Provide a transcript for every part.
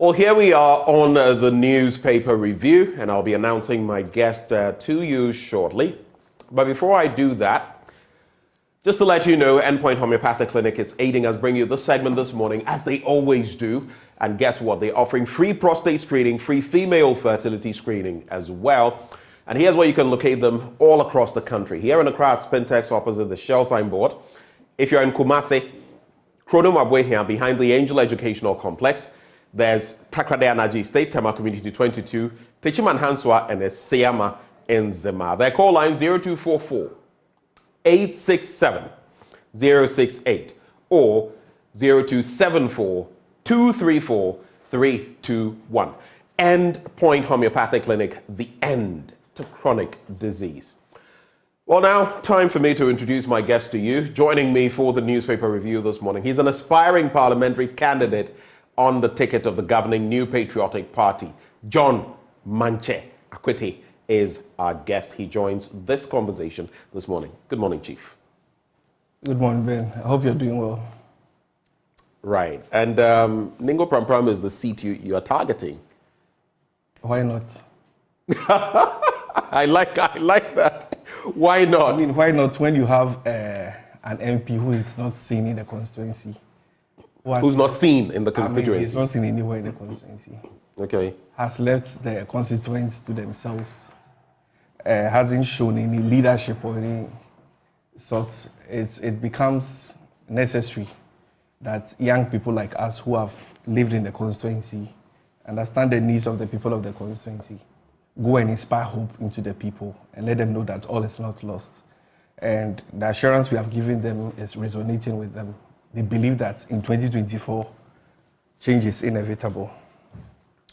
Well, here we are on the newspaper review, and I'll be announcing my guest to you shortly. But before I do that, just to let you know, Endpoint Homeopathic Clinic is aiding us bring you this segment this morning, as they always do. And guess what? They're offering free prostate screening, free female fertility screening as well. And here's where you can locate them all across the country. Here in Accra at Spintex opposite the Shell signboard. If you're in Kumasi, Krono Mabwe here behind the Angel Educational Complex. There's Takrade Anaji State, Tema Community 22, Techiman Hanswa, and there's Seyama in Zema. Their call line 0244 867 068 or 0274 234 321. Endpoint Homeopathic Clinic, the end to chronic disease. Well, now, time for me to introduce my guest to you. Joining me for the newspaper review this morning, he's an aspiring parliamentary candidate on the ticket of the governing New Patriotic Party. John Manche Akwete is our guest. He joins this conversation this morning. Good morning, Chief. Good morning, Ben. I hope you're doing well. Right. And Ningo Prampram is the seat you are targeting. Why not? I like that. Why not? I mean, why not when you have an MP who is not seen in the constituency? Who's not seen in the constituency? I mean, he's not seen anywhere in the constituency. Okay. Has left the constituents to themselves. Hasn't shown any leadership or any sort. It becomes necessary that young people like us who have lived in the constituency, understand the needs of the people of the constituency, go and inspire hope into the people and let them know that all is not lost. And the assurance we have given them is resonating with them. They believe that in 2024, change is inevitable.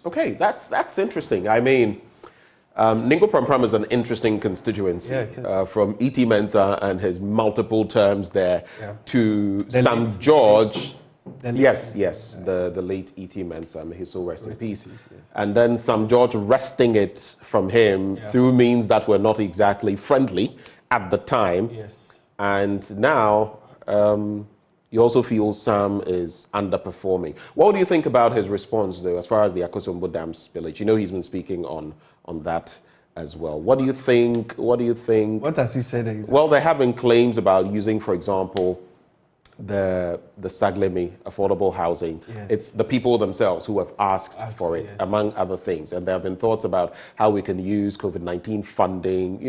Okay, that's interesting. I mean, Ningo Prampram is an interesting constituency. Yeah, it is. From E.T. Mensah and his multiple terms there to The St. late- George. the late- Yes, the late E.T. Mensah, may his soul rest in peace. yes. And then St. George wresting it from him through means that were not exactly friendly at the time. Yes. And now you also feel Sam is underperforming. What do you think about his response, though, as far as the Akosombo Dam spillage? You know he's been speaking on that as well. What do you think? What has he said exactly? Well, there have been claims about using, for example, the Saglemi affordable housing. Yes. It's the people themselves who have asked for it, yes. among other things. And there have been thoughts about how we can use COVID-19 funding,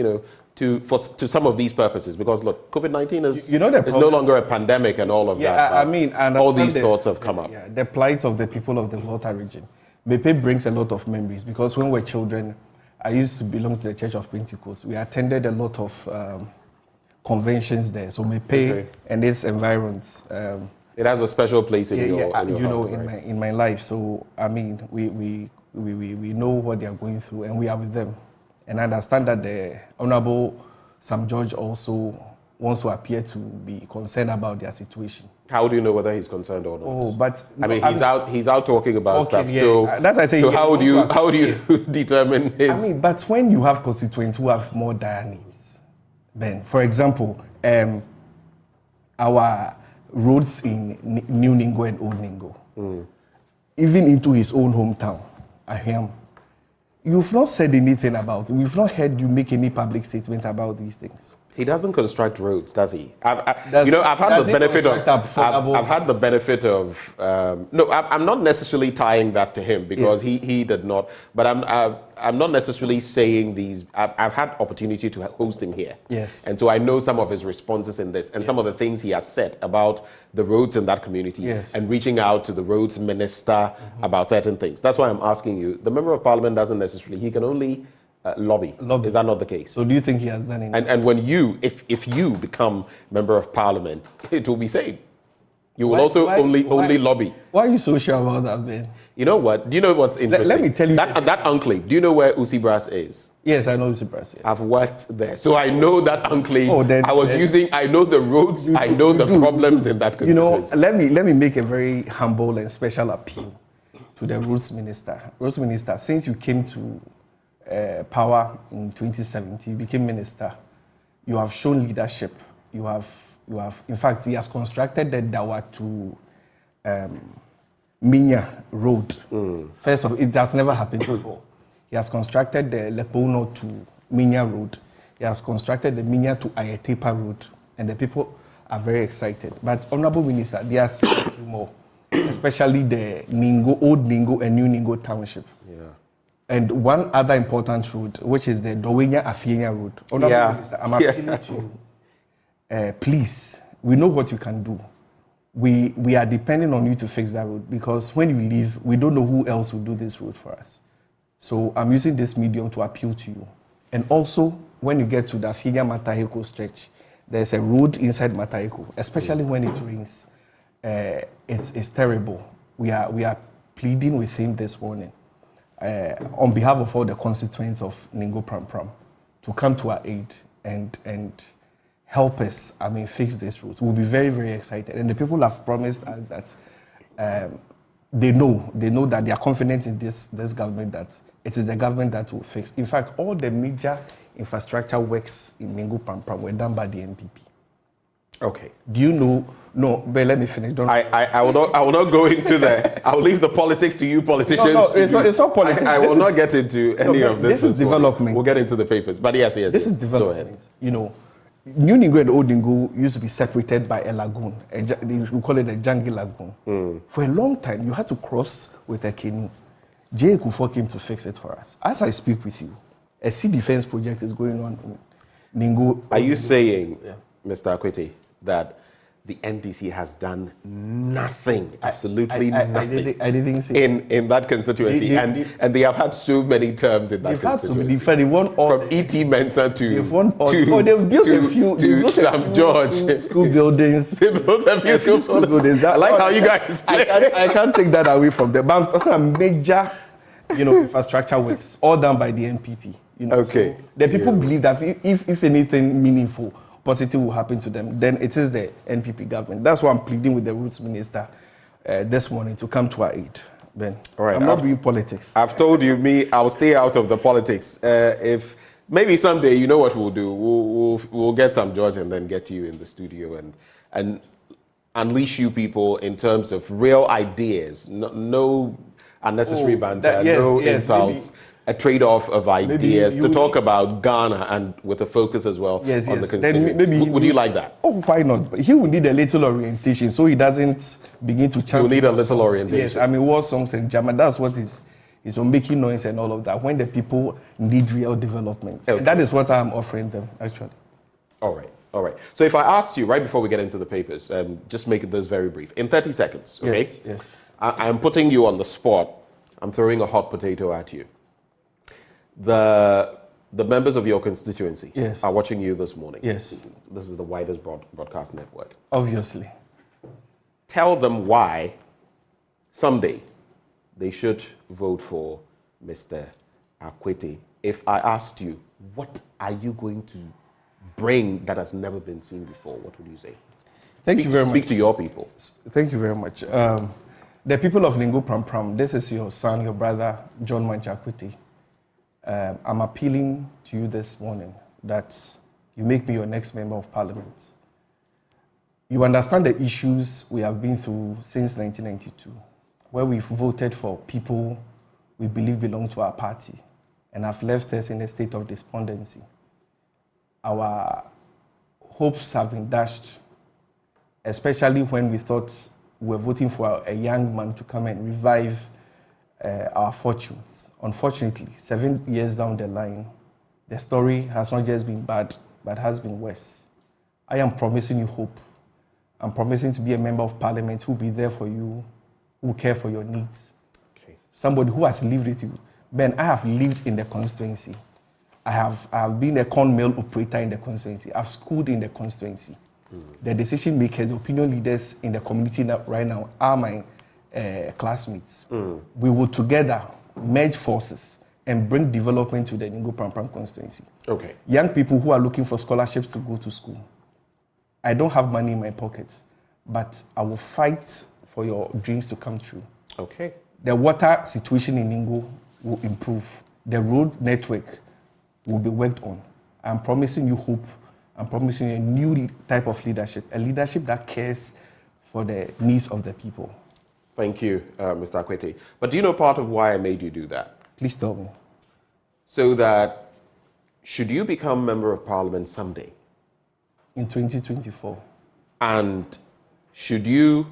to some of these purposes. Because look, COVID-19 is no longer a pandemic and all of that. I mean, all these thoughts have come up. Yeah, the plight of the people of the Volta region. Mepe brings a lot of memories because when we were children, I used to belong to the Church of Pentecost. We attended a lot of conventions there. So Mepe and its environs. It has a special place in your heart, right? in my life. So I mean, we know what they are going through, and we are with them. And I understand that the Honorable Sam George also wants to appear to be concerned about their situation. How do you know whether he's concerned or not? Oh, but I mean, he's out talking about stuff. Yeah. So that's why I say. So how do you determine his? I mean, but when you have constituents who have more dire needs, Ben, for example, our roads in New Ningo and Old Ningo, even into his own hometown, Ahiam. You've not said anything about it. We've not heard you make any public statement about these things. He doesn't construct roads, does he? I've had the benefit of. No, I'm not necessarily tying that to him because he did not. But I'm not necessarily saying these. I've had opportunity to host him here. Yes. And so I know some of his responses in this and some of the things he has said about the roads in that community and reaching out to the roads minister about certain things. That's why I'm asking you. The member of parliament doesn't necessarily. He can only lobby. Is that not the case? So do you think he has done anything? And when if you become member of parliament, it will be same. You will only lobby. Why are you so sure about that, Ben? You know what? Do you know what's interesting? Let me tell you. That enclave, do you know where Usibras is? Yes, I know Usibras. Yeah. I've worked there. So I know that enclave. I know the roads, I know the problems in that constituency. Let me make a very humble and special appeal to the roads minister. Roads minister, since you came to power in 2017, you became minister, you have shown leadership. You have, in fact, he has constructed the Dawa to Minya Road. First of all, it has never happened before. He has constructed the Lepono to Minya Road. He has constructed the Minya to Ayatepa Road. And the people are very excited. But Honorable Minister, there are still more, especially the Ningo, Old Ningo and New Ningo Township. Yeah. And one other important road, which is the Dowenya Afienya Road. Honorable Minister, I'm appealing to you. Please, we know what you can do. We are depending on you to fix that road, because when you leave, we don't know who else will do this road for us. So I'm using this medium to appeal to you. And also, when you get to the Afienya Mataheko stretch, there's a road inside Mataheko, especially when it rains. It's terrible. We are pleading with him this morning, on behalf of all the constituents of Ningo Pram Pram, to come to our aid and help us, fix this road. We'll be very, very excited. And the people have promised us that they know that they are confident in this government, that it is the government that will fix. In fact, all the major infrastructure works in Ningo Pram Pram were done by the NPP. Okay. Do you know? No, but let me finish. I will not go into that. I will leave the politics to you politicians. No, it's not politics. I will not get into any of this. This is development. We'll get into the papers. But yes. This is development. You know, New Ningo and Old Ningo used to be separated by a lagoon. We call it a Jangi Lagoon. For a long time, you had to cross with a canoe. J. Kufuor came to fix it for us. As I speak with you, a sea defense project is going on in Ningo. Are you saying, Mr. Akwete, that the NDC has done nothing, absolutely nothing I didn't say in that constituency, and they have had so many terms in that constituency. They won all, from E.T. Mensa to they've won all, they've built a few Sam George school buildings. They built a few school buildings. I like how you guys play. I can't take that away from them. But I'm talking about major, infrastructure works, all done by the NPP. Okay. So the people believe that if anything meaningful, positive will happen to them, then it is the NPP government. That's why I'm pleading with the Roots Minister this morning to come to our aid. Ben, all right, I'm not doing politics. I've told you, I'll stay out of the politics. If maybe someday, you know what we'll do? We'll get some George and then get you in the studio and unleash you people in terms of real ideas. No unnecessary banter, no insults. Maybe a trade-off of ideas to talk about Ghana and with a focus as well on the constituents. Would you like that? Oh, why not? But he will need a little orientation so he doesn't begin to chant. He will need a little orientation. Yes, war songs and German. That's what is on making noise and all of that. When the people need real development, okay. That is what I'm offering them actually. All right. So if I asked you right before we get into the papers, just make this very brief in 30 seconds. Okay. Yes. I'm putting you on the spot. I'm throwing a hot potato at you. The members of your constituency are watching you this morning. Yes. This is the widest broadcast network. Obviously. Tell them why someday they should vote for Mr. Akwete. If I asked you, what are you going to bring that has never been seen before, what would you say? Thank you very much. Speak to your people. Thank you very much. The people of Ningo Pram Pram, this is your son, your brother, John Manchakwete. I'm appealing to you this morning that you make me your next member of parliament. You understand the issues we have been through since 1992, where we've voted for people we believe belong to our party and have left us in a state of despondency. Our hopes have been dashed, especially when we thought we were voting for a young man to come and revive our fortunes. Unfortunately, 7 years down the line, the story has not just been bad, but has been worse. I am promising you hope. I'm promising to be a member of parliament who will be there for you, who will care for your needs. Okay. Somebody who has lived with you. Ben, I have lived in the constituency. I have been a corn mill operator in the constituency. I've schooled in the constituency. The decision makers, opinion leaders in the community right now are my classmates. We will together merge forces and bring development to the Ningo Pram Pram constituency. Okay. Young people who are looking for scholarships to go to school. I don't have money in my pockets, but I will fight for your dreams to come true. Okay. The water situation in Ningo will improve. The road network will be worked on. I'm promising you hope. I'm promising you a new type of leadership, a leadership that cares for the needs of the people. Thank you, Mr. Akwete. But do you know part of why I made you do that? Please tell me. So that should you become member of parliament someday, In 2024. and should you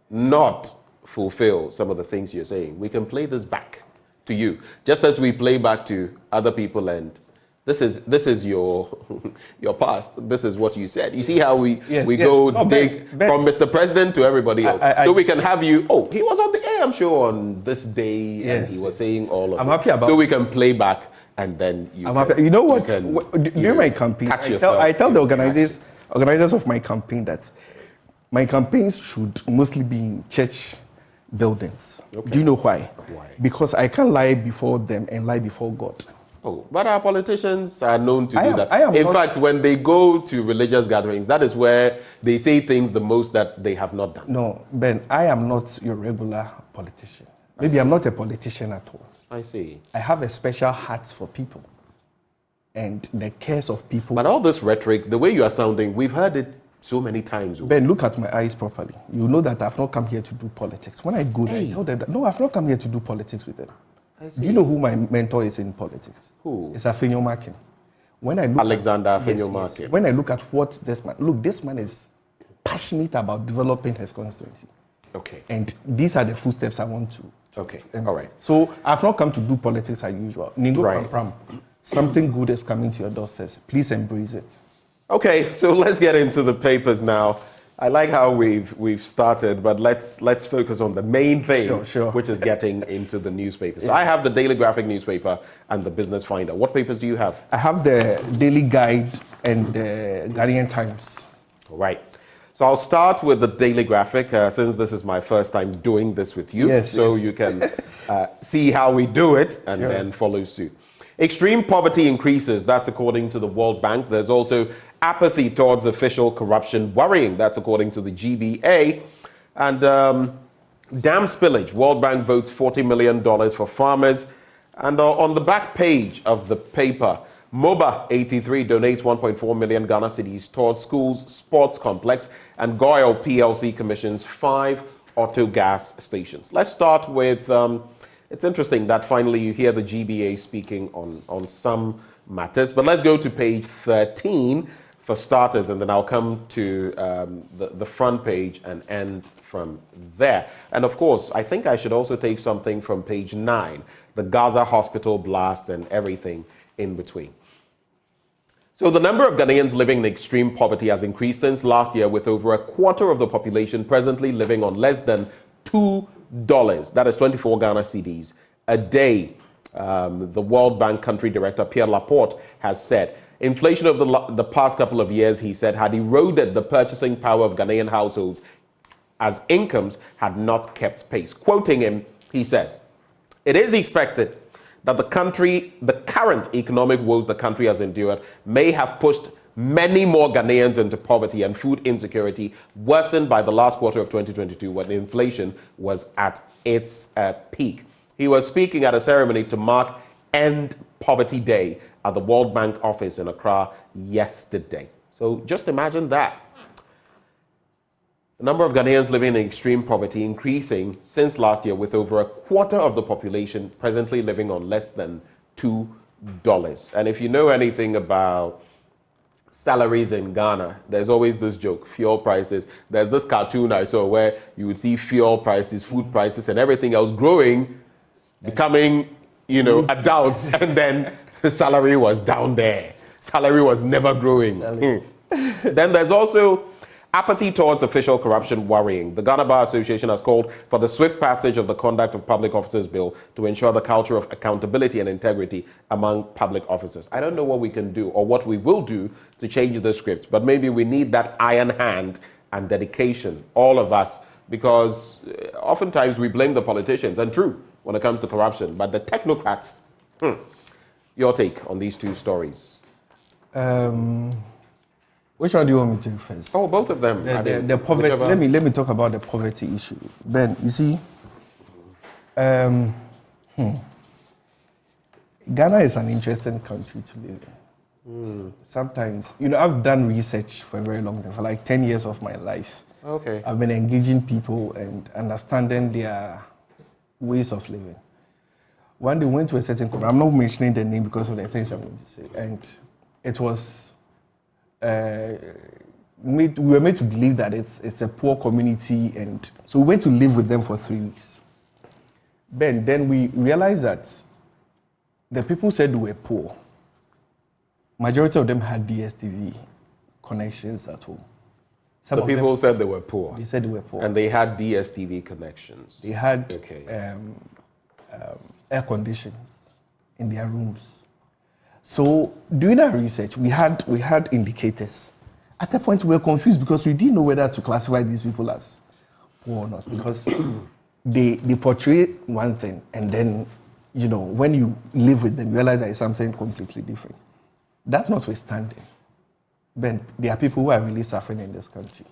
not fulfill some of the things you're saying, we can play this back to you, just as we play back to other people. And this is your your past. This is what you said. You see how we go dig from Mr. President to everybody else, so we can have you. Oh, he was on the air, I'm sure, on this day, and he was saying all of I'm this. happy about. So we can play back, and then you. I'm happy. You know what? You During my campaign, I tell the organizers of my campaign that my campaigns should mostly be in church buildings. Okay. Do you know why? Why? Because I can't lie before them and lie before God. Oh, but our politicians are known to do that. In fact, when they go to religious gatherings, that is where they say things the most that they have not done. No, Ben, I am not your regular politician. Maybe I'm not a politician at all. I see. I have a special heart for people and the cares of people. But all this rhetoric, the way you are sounding, we've heard it so many times. Ben, look at my eyes properly. You know that I've not come here to do politics. When I go there, I tell them that, no, I've not come here to do politics with them. Do you know who my mentor is in politics? Who? It's Afenyo Makin. When I look Alexander Afenyo Makin. When I look at what this man is passionate about developing his constituency. Okay. And these are the footsteps I want to. Okay. All right. So I've not come to do politics as usual. Ningo Right. Pram, something good is coming to your doorsteps. Please embrace it. Okay, so let's get into the papers now. I like how we've started, but let's focus on the main thing, Sure. which is getting into the newspapers. So I have the Daily Graphic newspaper and the Business Finder. What papers do you have? I have the Daily Guide and the Ghanaian Times. All right. So I'll start with the Daily Graphic, since this is my first time doing this with you. Yes, You can see how we do it and then follow suit. Extreme poverty increases, that's according to the World Bank. There's also apathy towards official corruption worrying, that's according to the GBA. And dam spillage, World Bank votes $40 million for farmers. And on the back page of the paper, MOBA 83 donates 1.4 million Ghana cedis towards schools sports complex, and Goyle PLC commissions 5 auto gas stations. Let's start with, it's interesting that finally you hear the GBA speaking on some matters, but let's go to page 13 for starters, and then I'll come to the front page and end from there. And of course, I think I should also take something from page 9, the Gaza hospital blast and everything in between. So the number of Ghanaians living in extreme poverty has increased since last year, with over a quarter of the population presently living on less than $2, that is 24 Ghana cedis, a day. The World Bank country director, Pierre Laporte, has said. Inflation over the past couple of years, he said, had eroded the purchasing power of Ghanaian households as incomes had not kept pace. Quoting him, he says, "It is expected that the current economic woes the country has endured may have pushed many more Ghanaians into poverty and food insecurity, worsened by the last quarter of 2022 when inflation was at its peak." He was speaking at a ceremony to mark End Poverty Day at the World Bank office in Accra yesterday. So just imagine that. The number of Ghanaians living in extreme poverty increasing since last year, with over a quarter of the population presently living on less than $2. And if you know anything about salaries in Ghana, there's always this joke, fuel prices. There's this cartoon I saw where you would see fuel prices, food prices, and everything else growing, becoming, adults, and then the salary was down there. Salary was never growing. Then there's also apathy towards official corruption worrying. The Ghana Bar Association has called for the swift passage of the Conduct of Public Officers Bill to ensure the culture of accountability and integrity among public officers. I don't know what we can do or what we will do to change the script, but maybe we need that iron hand and dedication, all of us, because oftentimes we blame the politicians, and true, when it comes to corruption, but the technocrats. Your take on these two stories? Which one do you want me to take first? Oh, both of them. The poverty. Let me talk about the poverty issue. Ben, you see, Ghana is an interesting country to live in. Sometimes, I've done research for a very long time, for like 10 years of my life. Okay. I've been engaging people and understanding their ways of living. One day we went to a certain company. I'm not mentioning the name because of the things I'm going to say. And it was, we were made to believe that it's a poor community. And so we went to live with them for 3 weeks. Then we realized that the people said they were poor. Majority of them had DSTV connections at home. Some The of people them, said they were poor. they said they were poor. And they had DSTV connections. They had Okay. air conditions in their rooms. So doing our research, we had indicators. At a point, we were confused because we didn't know whether to classify these people as poor or not, because they portray one thing, and then when you live with them, you realize that it's something completely different. That notwithstanding, Ben, there are people who are really suffering in this country.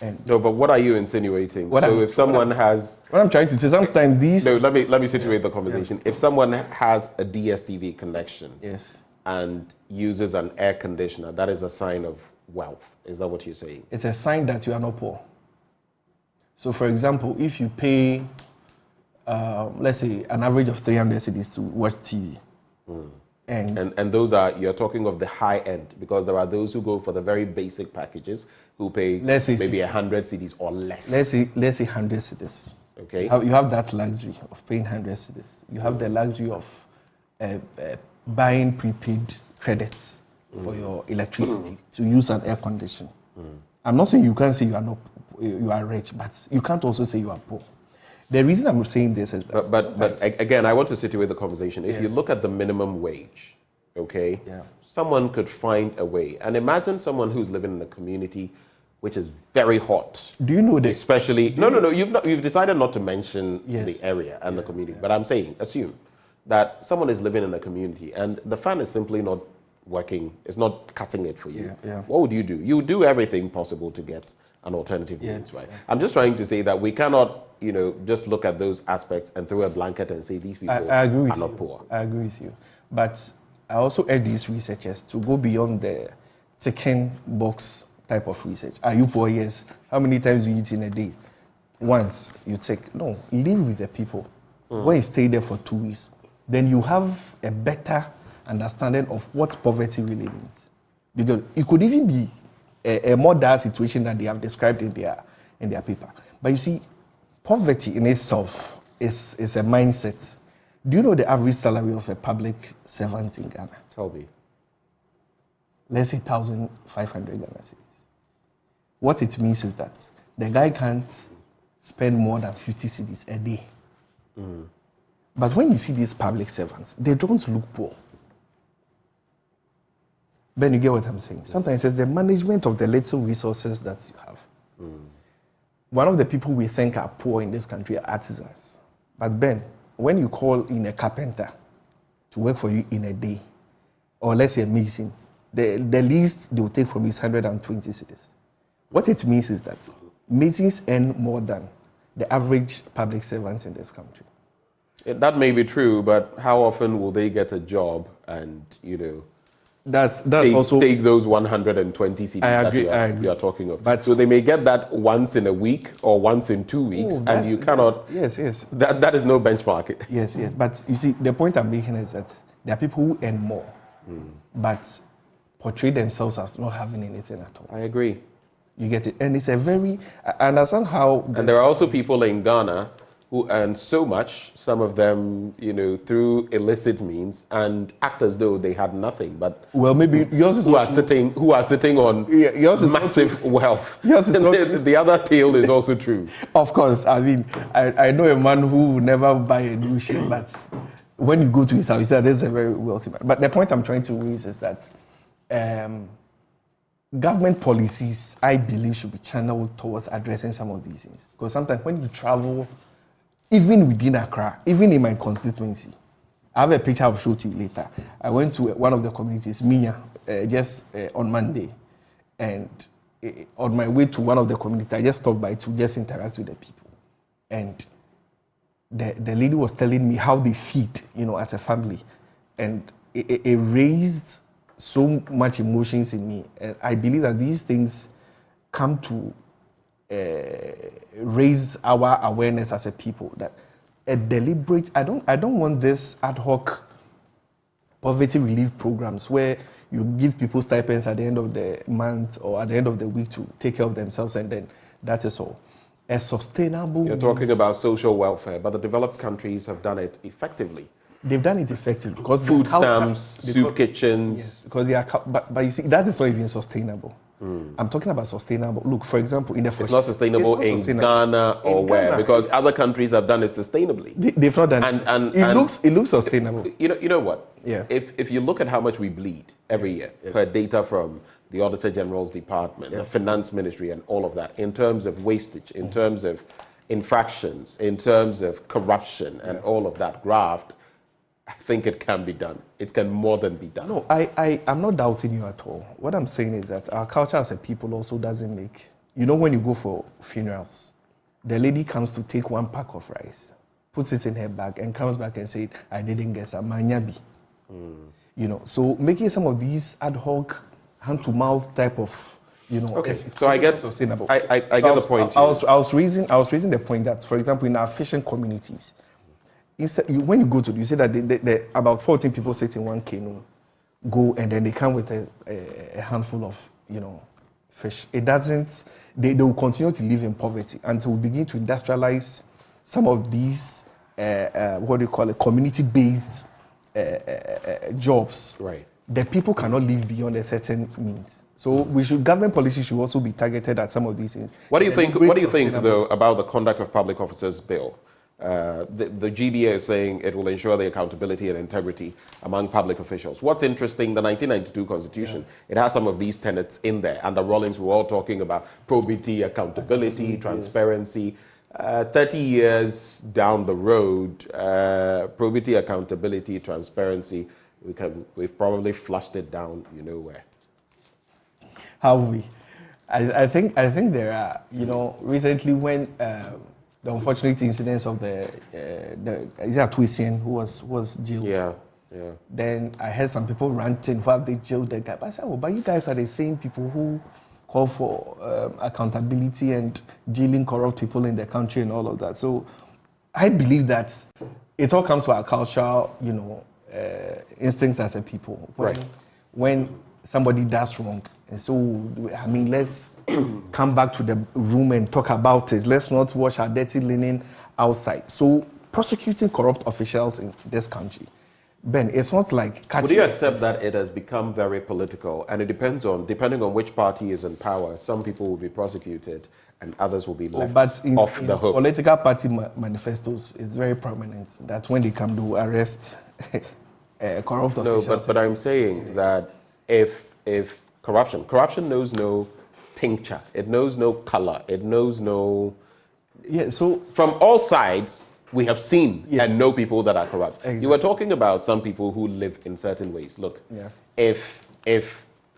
And No, but what are you insinuating? What I'm trying to say, sometimes these... No, let me situate the conversation. Yeah. If someone has a DSTV connection, yes, and uses an air conditioner, that is a sign of wealth. Is that what you're saying? It's a sign that you are not poor. So, for example, if you pay, let's say, an average of 300 cedis to watch TV, and those are, you're talking of the high end, because there are those who go for the very basic packages who pay maybe 100 cedis or less. Let's say 100 cedis. Okay. You have that luxury of paying 100 cedis. You have the luxury of buying prepaid credits for your electricity to use an air condition. I'm not saying you can't say you are rich, but you can't also say you are poor. The reason I'm saying this is that... But again, I want to situate the conversation. If you look at the minimum wage, okay, someone could find a way. And imagine someone who's living in a community which is very hot. Do you know this? Especially... You've decided not to mention the area and the community. But I'm saying, assume that someone is living in a community and the fan is simply not working, it's not cutting it for you. What would you do? You would do everything possible to get an alternative means, right? I'm just trying to say that we cannot, just look at those aspects and throw a blanket and say these people are not poor. I agree with you. But I also urge these researchers to go beyond the ticking box type of research. Are you poor? Yes. How many times do you eat in a day? Once you take. No, live with the people. When you stay there for 2 weeks, then you have a better understanding of what poverty really means. Because it could even be a more dire situation than they have described in their paper. But you see, poverty in itself is a mindset. Do you know the average salary of a public servant in Ghana? Tell me. Let's say 1,500 Ghana cedis. What it means is that the guy can't spend more than 50 cedis a day. But when you see these public servants, they don't look poor. Ben, you get what I'm saying? Sometimes it's the management of the little resources that you have. One of the people we think are poor in this country are artisans. But Ben, when you call in a carpenter to work for you in a day, or let's say a mason, the least they will take from you is 120 cedis. What it means is that masons earn more than the average public servants in this country. That may be true, but how often will they get a job and, That's take those 120 CDs that you are talking of. But so they may get that once in a week or once in 2 weeks, and you cannot... Yes. That is no benchmark. Yes. But you see, the point I'm making is that there are people who earn more, but portray themselves as not having anything at all. I agree. You get it? And it's a very... I understand how... And there are also people in Ghana who earn so much, some of them, through illicit means, and act as though they had nothing. But maybe yours is who are sitting on massive wealth. The other tale is also true. Of course, I mean, I know a man who will never buy a new shirt, but when you go to his house, you say this is a very wealthy man. But the point I'm trying to raise is that government policies, I believe, should be channeled towards addressing some of these things. Because sometimes when you travel, even within Accra, even in my constituency, I have a picture I'll show to you later. I went to one of the communities, Minya, just on Monday. And on my way to one of the communities, I just stopped by to just interact with the people. And the lady was telling me how they feed, as a family. And it raised so much emotions in me. And I believe that these things come to raise our awareness as a people. That a deliberate. I don't want this ad hoc poverty relief programs where you give people stipends at the end of the month or at the end of the week to take care of themselves, and then that is all. A sustainable. You're talking about social welfare, but the developed countries have done it effectively. They've done it effectively because food stamps, soup kitchens. Yes, because they are. But you see, that is not even sustainable. I'm talking about sustainable. Look, for example, in the it's not sustainable in Ghana or where, because other countries have done it sustainably. They've not done it. And it looks sustainable. You know what? Yeah. If you look at how much we bleed every year per data from the Auditor General's Department, the Finance Ministry, and all of that, in terms of wastage, in terms of infractions, in terms of corruption, and all of that graft, I think it can be done. It can more than be done. No, I'm not doubting you at all. What I'm saying is that our culture as a people also doesn't make... You know, when you go for funerals, the lady comes to take one pack of rice, puts it in her bag, and comes back and says, I didn't get some manyabi. You know, so making some of these ad hoc, hand-to-mouth type of, you know... Okay, so I get sustainable. I get the point. I was raising the point that, for example, in our fishing communities, when you go to, you say that about 14 people sit in one canoe, go, and then they come with a handful of, you know, fish. It doesn't. They will continue to live in poverty until we begin to industrialize some of these what do you call it, community-based jobs. Right. The people cannot live beyond a certain means. So government policy should also be targeted at some of these things. What do you think? What do you think, though, about the Conduct of Public Officers Bill? The GBA is saying it will ensure the accountability and integrity among public officials. What's interesting, the 1992 Constitution, it has some of these tenets in there. Under Rawlings, we're all talking about probity, accountability, transparency. 30 years down the road, probity, accountability, transparency, we've probably flushed it down, you know where. Have we? I think there are, you know, recently when the unfortunate incidents of the Twisian who was jailed. Yeah. Then I heard some people ranting why they jailed the guy. But I said, but you guys are the same people who call for accountability and jailing corrupt people in the country and all of that. So I believe that it all comes from our cultural, you know, instincts as a people. When somebody does wrong, and so I mean, let's come back to the room and talk about it. Let's not wash our dirty linen outside. So prosecuting corrupt officials in this country, Ben, it's not like catching... Would you accept that it has become very political, and it depending on which party is in power, some people will be prosecuted and others will be left off the hook? Political party manifestos, it's very prominent that when they come to arrest corrupt officials... No, but I'm saying that if corruption knows no tincture, it knows no color, it knows no... Yeah, so... From all sides, we have seen and know people that are corrupt. Exactly. You were talking about some people who live in certain ways. Look, if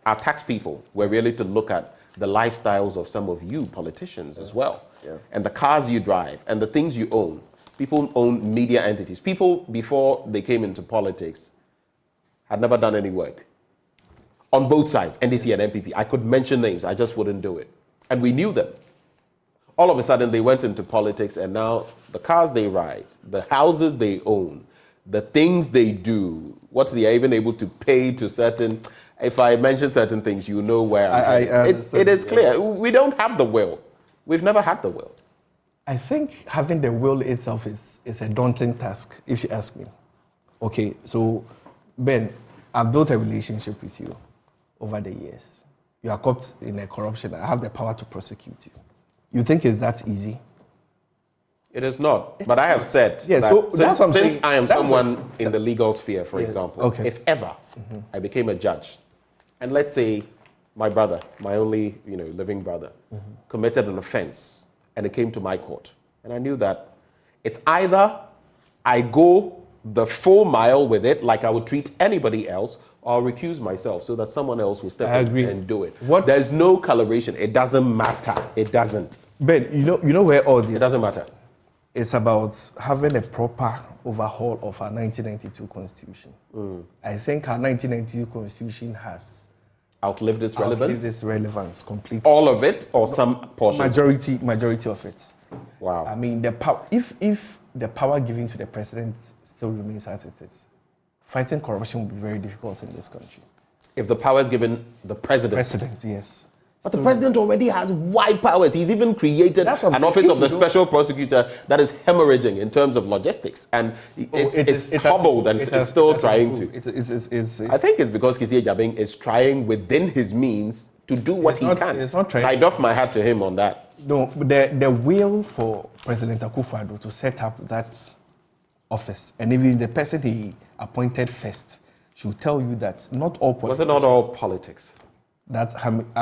our tax people were really to look at the lifestyles of some of you politicians as well, and the cars you drive, and the things you own, people own media entities. People, before they came into politics, had never done any work. On both sides, NDC and MPP. I could mention names, I just wouldn't do it. And we knew them. All of a sudden, they went into politics, and now the cars they ride, the houses they own, the things they do, what they are even able to pay to certain... If I mention certain things, you know where it is clear. We don't have the will. We've never had the will. I think having the will itself is a daunting task, if you ask me. Okay, so, Ben, I've built a relationship with you over the years. You are caught in a corruption. I have the power to prosecute you. You think it's that easy? It is not. But I have said that so since I am someone in the legal sphere, for example, if ever I became a judge, and let's say my brother, my only living brother, committed an offense, and it came to my court, and I knew that it's either I go the full mile with it, like I would treat anybody else, or I'll recuse myself so that someone else will step in and do it. There's no coloration. It doesn't matter. It doesn't. Ben, you know where all this... It doesn't matter. It's about having a proper overhaul of our 1992 Constitution. I think our 1992 Constitution has outlived its relevance? Outlived its relevance completely. All of it or some portion? Majority of it. Wow. I mean, the power. If the power given to the president still remains as it is, fighting corruption will be very difficult in this country. If the power is given the president? President, yes. But the president already has wide powers. He's even created an office of the special prosecutor that is hemorrhaging in terms of logistics. And it's hobbled and it's still trying to. I think it's because Kisi Jabing is trying within his means to do what he can. It's not trying. I doff my hat to him on that. No, the will for President Akufo-Addo to set up that office, and even the person he appointed first, should tell you that not all politics. Was it not all politics? That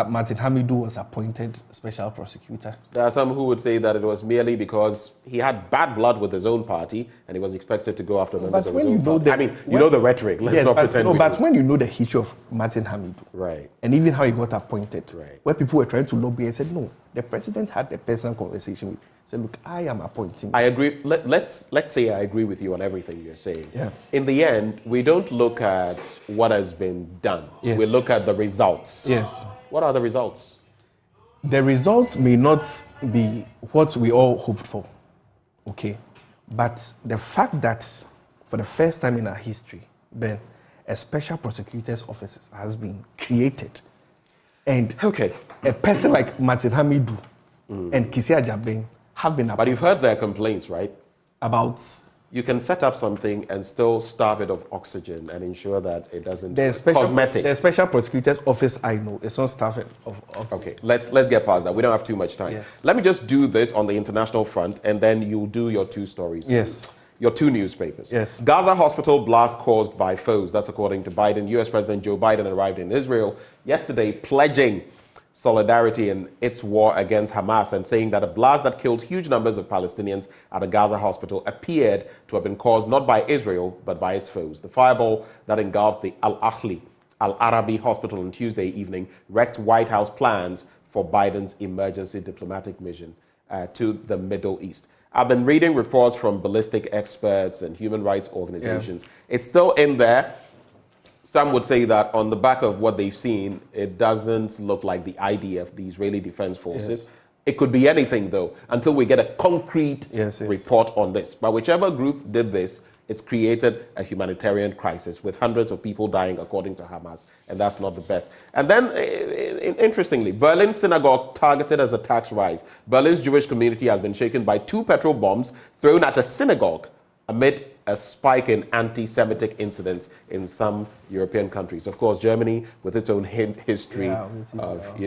Martin Hamidou was appointed special prosecutor. There are some who would say that it was merely because he had bad blood with his own party and he was expected to go after members of his own party. I mean, you know the rhetoric. Let's not pretend. No, but when you know the history of Martin Hamidou, right, and even how he got appointed, right, where people were trying to lobby and said, no, the president had a personal conversation with. Said, look, I am appointing. I agree. Let's say I agree with you on everything you're saying. Yeah. In the end, we don't look at what has been done. Yes. We look at the results. Yes. What are the results? The results may not be what we all hoped for, okay? But the fact that for the first time in our history, Ben, a special prosecutor's office has been created. And a person like Martin Hamidou and Kisi Ajabeng have been appointed. But you've heard their complaints, right? About... You can set up something and still starve it of oxygen and ensure that it doesn't cosmetic. The special prosecutor's office, I know, is not starved of oxygen. Okay, let's get past that. We don't have too much time. Yes. Let me just do this on the international front, and then you'll do your two stories. Yes. Your two newspapers. Yes. Gaza hospital blast caused by foes. That's according to Biden. U.S. President Joe Biden arrived in Israel yesterday, pledging solidarity in its war against Hamas and saying that a blast that killed huge numbers of Palestinians at a Gaza hospital appeared to have been caused not by Israel, but by its foes. The fireball that engulfed the Al-Ahli Al-Arabi hospital on Tuesday evening wrecked White House plans for Biden's emergency diplomatic mission to the Middle East. I've been reading reports from ballistic experts and human rights organizations. Yeah. It's still in there. Some would say that on the back of what they've seen, it doesn't look like the IDF, the Israeli Defense Forces. Yes. It could be anything, though, until we get a concrete report on this. But whichever group did this, it's created a humanitarian crisis with hundreds of people dying, according to Hamas, and that's not the best. And then, interestingly, Berlin synagogue targeted as a tax rise. Berlin's Jewish community has been shaken by 2 petrol bombs thrown at a synagogue amid a spike in anti-Semitic incidents in some European countries. Of course, Germany, with its own history of,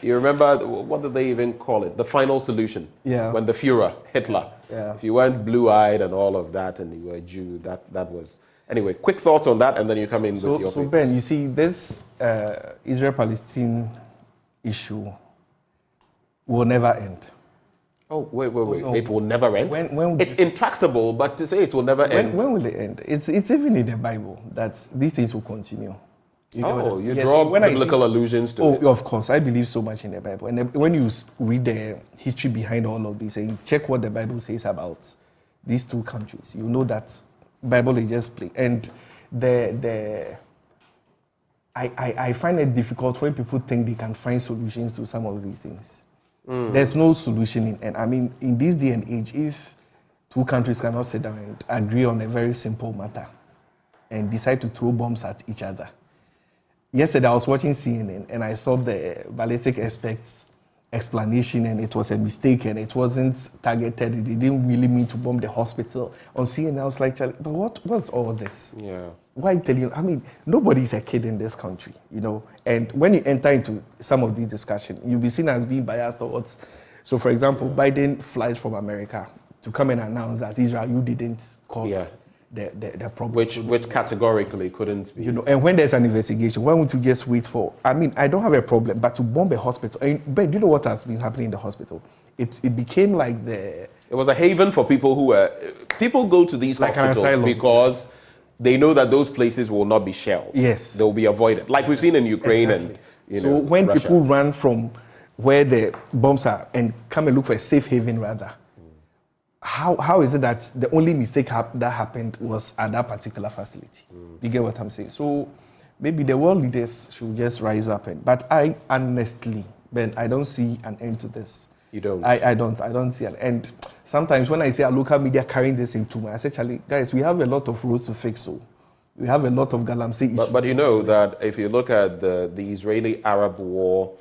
you remember, what did they even call it? The final solution. Yeah. When the Führer, Hitler, if you weren't blue-eyed and all of that and you were a Jew, that was... Anyway, quick thoughts on that and then you come in with your So Ben, you see, this Israel-Palestine issue will never end. Oh, wait. No. It will never end? When it's intractable, but to say it will never end. When will it end? It's even in the Bible that these things will continue. You draw biblical allusions to it? Oh, of course. I believe so much in the Bible. And when you read the history behind all of this and you check what the Bible says about these two countries, you know that Bible is just plain. And I find it difficult when people think they can find solutions to some of these things. There's no solution. And I mean, in this day and age, if two countries cannot sit down and agree on a very simple matter and decide to throw bombs at each other. Yesterday, I was watching CNN and I saw the ballistic experts' explanation and it was a mistake and it wasn't targeted. They didn't really mean to bomb the hospital. On CNN, I was like, but what's all this? Yeah. Why tell you? I mean, nobody's a kid in this country, And when you enter into some of these discussions, you'll be seen as being biased towards. So, for example, Biden flies from America to come and announce that Israel, you didn't cause the problem. Which categorically couldn't be. And when there's an investigation, why won't you just wait for? I mean, I don't have a problem, but to bomb a hospital. But do you know what has been happening in the hospital? It became like It was a haven for people who were. People go to these hospitals because they know that those places will not be shelled. Yes. They'll be avoided. Like we've seen in Ukraine and So when Russia. people run from where the bombs are and come and look for a safe haven rather, how is it that the only mistake that happened was at that particular facility? You get what I'm saying? So maybe the world leaders should just rise up. But I honestly, Ben, I don't see an end to this. You don't? I don't see an end. Sometimes when I see a local media carrying this into me, I say, Charlie, guys, we have a lot of roads to fix. So we have a lot of galamsey issues. But you know that if you look at the Israeli-Arab war,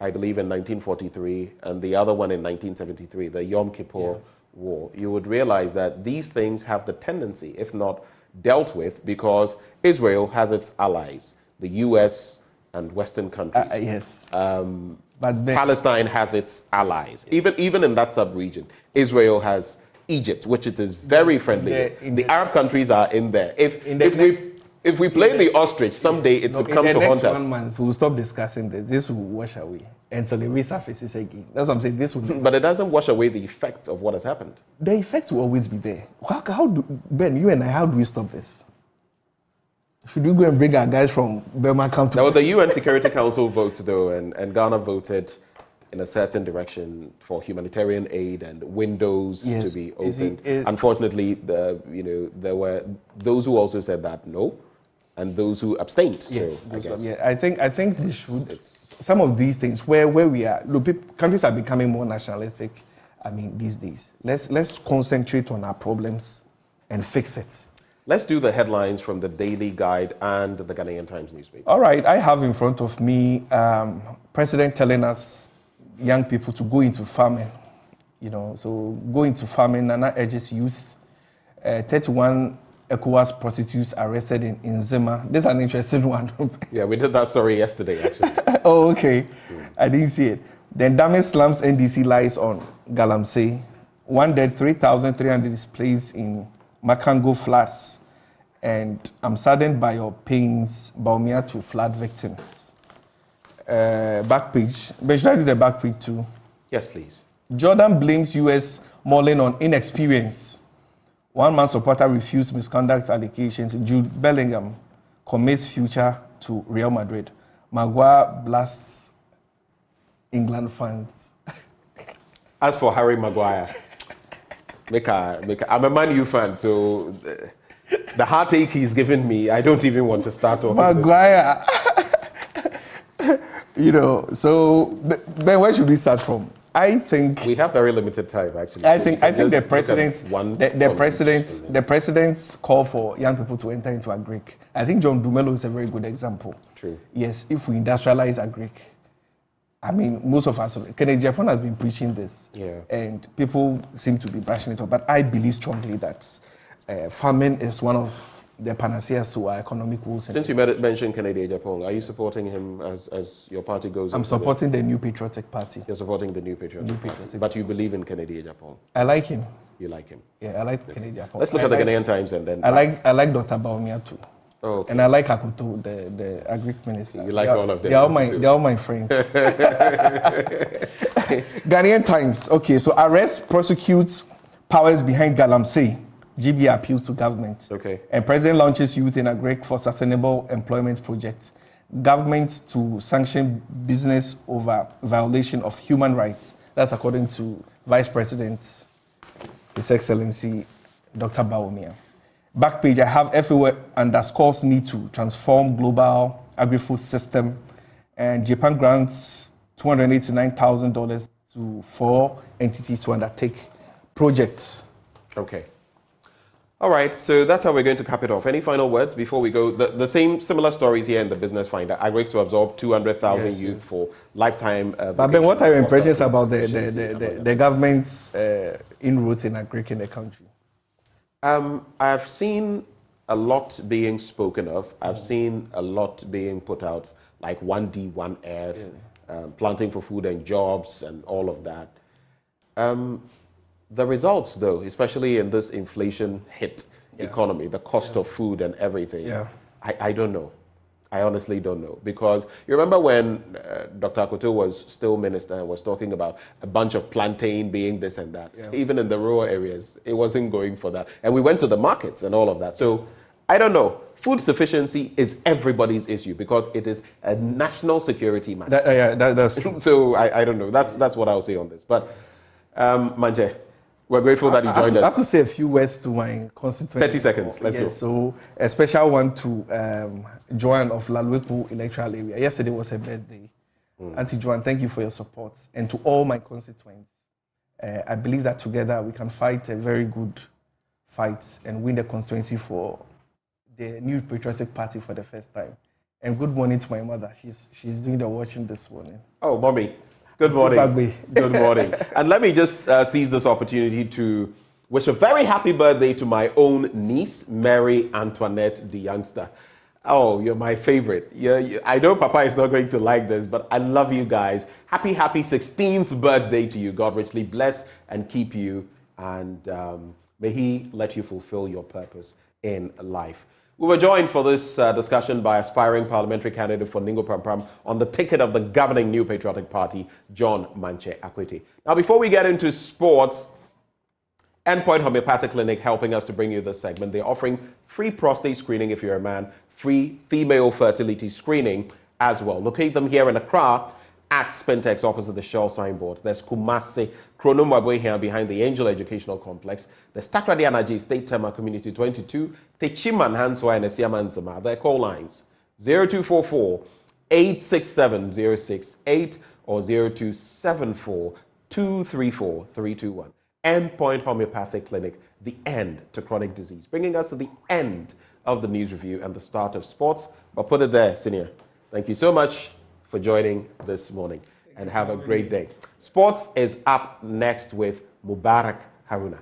I believe in 1943, and the other one in 1973, the Yom Kippur War, you would realize that these things have the tendency, if not dealt with, because Israel has its allies, the US and Western countries. Yes. But Palestine has its allies. Even in that sub-region, Israel has Egypt, which it is very friendly. The Arab countries are in there. If we play the ostrich, someday it would come to haunt us. In the next 1 month, we'll stop discussing this. This will wash away until it resurfaces again. That's what I'm saying. This will. But it doesn't wash away the effects of what has happened. The effects will always be there. Ben, you and I, how do we stop this? Should we go and bring our guys from Burma come to... There was a UN Security Council vote, though, and Ghana voted in a certain direction for humanitarian aid and windows to be opened. Unfortunately, there were those who also said that no, and those who abstained. Yes, so I think we should... Some of these things, where we are... Look, countries are becoming more nationalistic, these days. Let's concentrate on our problems and fix it. Let's do the headlines from the Daily Guide and the Ghanaian Times newspaper. All right, I have in front of me President telling us young people to go into farming. So go into farming. Nana urges youth. 31 ECOWAS prostitutes arrested in Zima. This is an interesting one. Yeah, we did that story yesterday, actually. Oh, okay. I didn't see it. Then Dame slams NDC lies on galamsey. 1 dead, 3,300 displaced in Makango floods. And I'm saddened by your pains, Baumia, to flood victims. Back page. But should I do the back page too? Yes, please. Jordan blames US mulling on inexperience. One-man supporter refused misconduct allegations. Jude Bellingham commits future to Real Madrid. Maguire blasts England fans. As for Harry Maguire, I'm a Man U fan, so the heartache he's given me, I don't even want to start talking. Maguire. So Ben, where should we start from? I think we have very limited time, actually. I think the president's call for young people to enter into agric. I think John Dumelo is a very good example. True. Yes, if we industrialize agric, most of us, Kennedy Japan has been preaching this, and people seem to be brushing it off. But I believe strongly that farming is one of the panaceas to our economic woes. Since you mentioned Kennedy Japan, are you supporting him as your party goes? I'm supporting the New Patriotic Party. You're supporting the New Patriotic Party. But you believe in Kennedy Japan? I like him. You like him? Yeah, I like Kennedy Japan. Let's look at the Ghanaian Times and then... I like Dr. Baumia too. Oh, okay. And I like Akoto, the agric minister. You like all of them? They're all my friends. Ghanaian Times. Okay, so arrest prosecutes powers behind galamsey. GB appeals to government. Okay. And President launches Youth in Agric for Sustainable Employment Project. Government to sanction business over violation of human rights. That's according to Vice President, His Excellency, Dr. Baumia. Back page, I have FAO underscores need to transform global agri-food system. And Japan grants $289,000 to 4 entities to undertake projects. Okay. All right, so that's how we're going to cap it off. Any final words before we go? The same similar stories here in the Business Finder. Agric to absorb 200,000 youth for lifetime. But Ben, what are your impressions about the government's inroads in agric in the country? I've seen a lot being spoken of. I've seen a lot being put out, like 1D, 1F, planting for food and jobs and all of that. The results, though, especially in this inflation hit economy, the cost of food and everything, I don't know. I honestly don't know. Because you remember when Dr. Akoto was still minister and was talking about a bunch of plantain being this and that. Even in the rural areas, it wasn't going for that. And we went to the markets and all of that. So I don't know. Food sufficiency is everybody's issue because it is a national security matter. That's true. So I don't know. That's what I'll say on this. But Manje, We're grateful that you joined I have us. to say a few words to my constituents. 30 seconds. Let's go. So a special one to Joanne of Lalweku electoral area. Yesterday was her birthday. Auntie Joanne, thank you for your support. And to all my constituents, I believe that together we can fight a very good fight and win the constituency for the New Patriotic Party for the first time. And good morning to my mother. She's doing the watching this morning. Oh, Mommy. Good morning. Good morning. And let me just seize this opportunity to wish a very happy birthday to my own niece, Mary Antoinette, the youngster. Oh, you're my favorite. I know Papa is not going to like this, but I love you guys. Happy 16th birthday to you. God richly bless and keep you. And may He let you fulfill your purpose in life. We were joined for this discussion by aspiring parliamentary candidate for Ningo Prampram on the ticket of the governing New Patriotic Party, John Manche Akwete. Now, before we get into sports, Endpoint Homeopathic Clinic helping us to bring you this segment. They're offering free prostate screening if you're a man, free female fertility screening as well. Locate them here in Accra at Spintex opposite the Shell signboard. There's Kumasi, Kronomabwe here behind the Angel Educational Complex. There's Takrady Anaji State Tema Community 22, Techiman Hanswa and Esiaman. Their call lines 0244 867 068 or 0274 234 321. Endpoint Homeopathic Clinic, the end to chronic disease. Bringing us to the end of the news review and the start of sports. But put it there, Senior. Thank you so much for joining this morning and have a great day. Sports is up next with Mubarak Haruna.